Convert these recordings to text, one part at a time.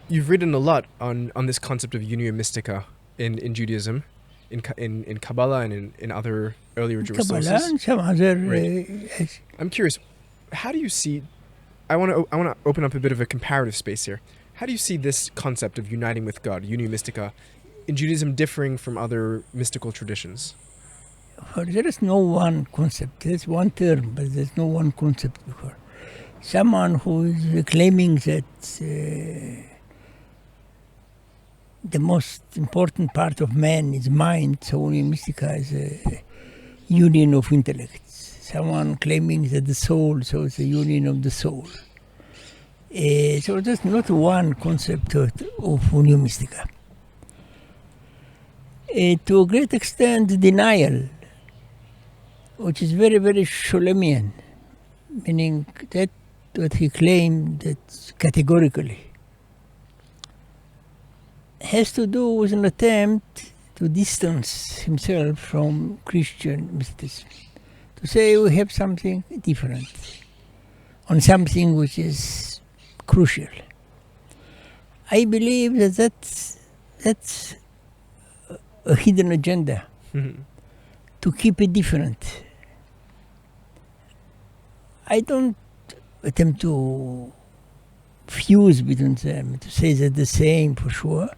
you've written a lot on this concept of Unio Mystica in Judaism, in Kabbalah and in other earlier Jewish Kabbalah sources. and some other. Right. Yes. I'm curious, how do you see? I want to open up a bit of a comparative space here. How do you see this concept of uniting with God, Unio Mystica, in Judaism differing from other mystical traditions? There is no one concept. There's one term, but there's no one concept before. Someone who is claiming that the most important part of man is mind, so Unio Mystica is a union of intellects. Someone claiming that the soul, so it's a union of the soul. So there's not one concept of Unio Mystica. To a great extent, denial, which is very, very Sholemian, meaning that what he claimed that categorically has to do with an attempt to distance himself from Christian mysticism, to say we have something different on something which is crucial. I believe that that's a hidden agenda to keep it different. I don't attempt to fuse between them, to say they're the same for sure,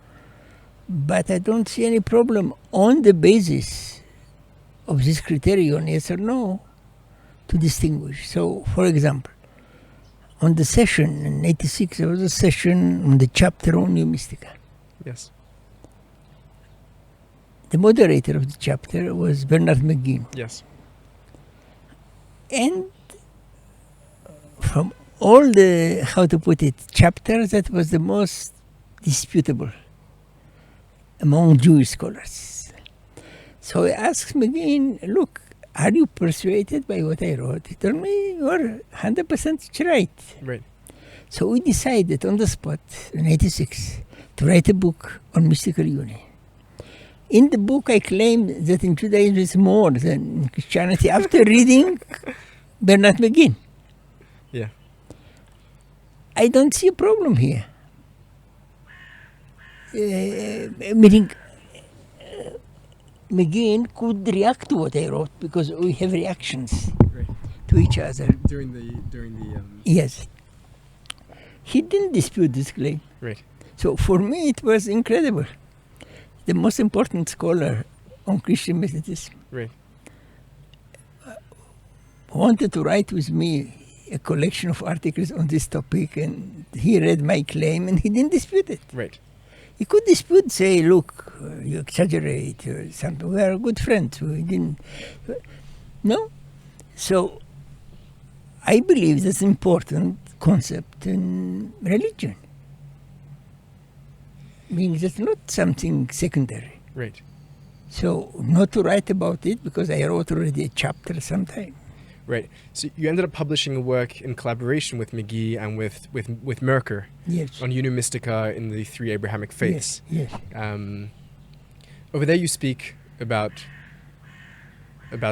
but I don't see any problem on the basis of this criterion, yes or no, to distinguish. So, for example, on the session in 86, there was a session on the chapter on Unio Mystica. Yes. The moderator of the chapter was Bernard McGinn. Yes. And from all the, how to put it, chapters, that was the most disputable among Jewish scholars. So I asked McGinn, look, are you persuaded by what I wrote? He told me, you're 100% right. Right. So we decided on the spot in 86 to write a book on mystical union. In the book, I claimed that in Judaism is more than in Christianity after reading Bernard McGinn. Yeah. I don't see a problem here. Meaning, McGinn could react to what I wrote because we have reactions to each other. During the Yes. He didn't dispute this claim. Right. So for me, it was incredible. The most important scholar on Christian mysticism Right. wanted to write with me a collection of articles on this topic, and he read my claim and he didn't dispute it. Right. He could dispute, say, look, you exaggerate or something. We are good friends. We didn't. No? So I believe that's an important concept in religion. Meaning that's not something secondary. Right. So not to write about it because I wrote already a chapter sometime. Right. So you ended up publishing a work in collaboration with McGee and with Merker Yes. on Unio Mystica in the three Abrahamic faiths. Yes. Over there you speak about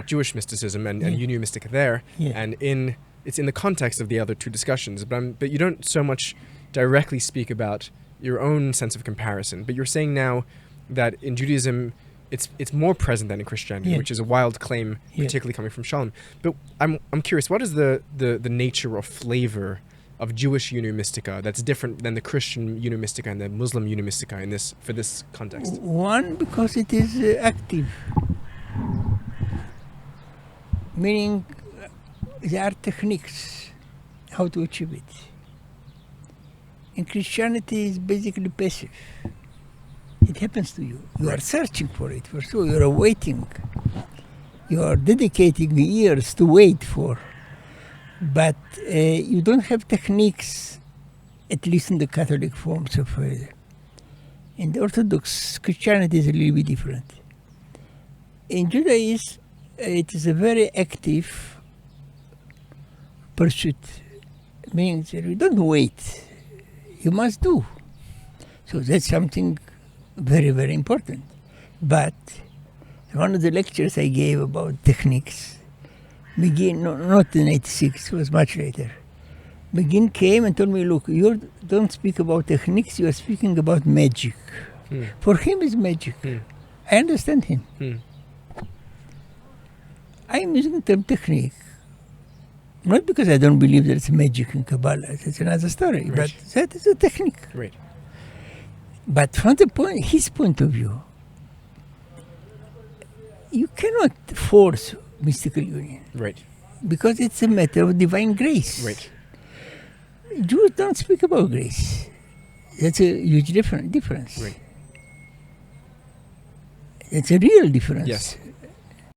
Jewish mysticism and Unio Mystica there, Yeah. and it's in the context of the other two discussions, but you don't so much directly speak about your own sense of comparison. But you're saying now that in Judaism it's more present than in Christianity, Yeah. which is a wild claim, Yeah. particularly coming from Shalom. But I'm curious, what is the nature or flavor of Jewish Unio Mystica that's different than the Christian Unio Mystica and the Muslim Unio Mystica for this context? One, because it is active. Meaning there are techniques how to achieve it. In Christianity, it's basically passive. It happens to you. You are searching for it, for sure. You are waiting. You are dedicating years to wait for. But you don't have techniques, at least in the Catholic forms of in the Orthodox Christianity is a little bit different. In Judaism, it is a very active pursuit. It means that you don't wait. You must do. So that's something very, very important. But one of the lectures I gave about techniques, McGee, not in 86, it was much later. Begin came and told me, look, you don't speak about techniques, you are speaking about magic. For him, it's magic. I understand him. I am using the term technique, not because I don't believe that it's magic in Kabbalah. That's another story. Right. But that is a technique. Right. But from his point of view, you cannot force mystical union Right. because it's a matter of divine grace. Right. Jews don't speak about grace. That's a huge difference. Right. It's a real difference. Yes.